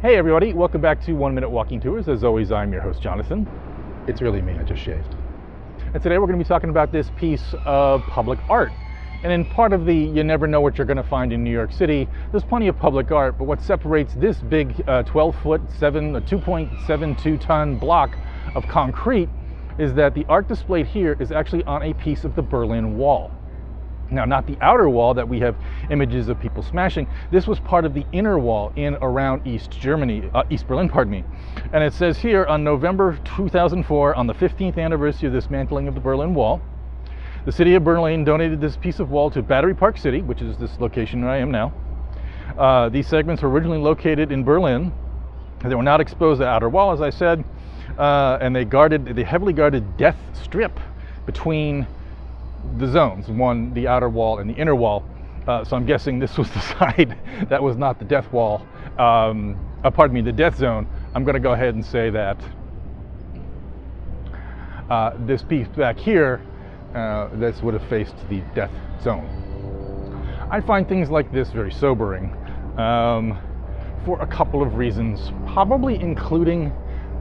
Hey everybody, welcome back to 1 Minute Walking Tours. As always, I'm your host, Jonathan. It's really me, I just shaved. And today we're going to be talking about this piece of public art. And in part of the you never know what you're going to find in New York City, there's plenty of public art, but what separates this big 12-foot, 2.72 ton block of concrete is that the art displayed here is actually on a piece of the Berlin Wall. Now, not the outer wall that we have images of people smashing. This was part of the inner wall in around East Berlin, pardon me. And it says here, on November 2004, on the 15th anniversary of the dismantling of the Berlin Wall, the city of Berlin donated this piece of wall to Battery Park City, which is this location where I am now. These segments were originally located in Berlin. They were not exposed to the outer wall, as I said, and they heavily guarded death strip between the zones, the outer wall and the inner wall. So I'm guessing this was the side that was not the death wall, the death zone. I'm going to go ahead and say that this piece back here, this would have faced the death zone. I find things like this very sobering for a couple of reasons, probably including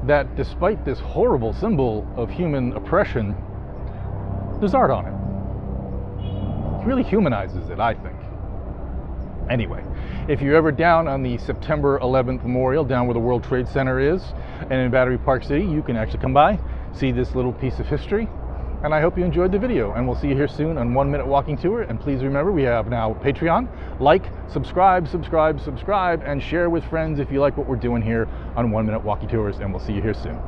that despite this horrible symbol of human oppression, there's art on it. Really humanizes it, I think. Anyway, if you're ever down on the September 11th Memorial, down where the World Trade Center is, and in Battery Park City, you can actually come by, see this little piece of history, and I hope you enjoyed the video, and we'll see you here soon on 1 Minute Walking Tour. And please remember, we have now Patreon. Like, subscribe, and share with friends if you like what we're doing here on 1 Minute Walking Tours, and we'll see you here soon.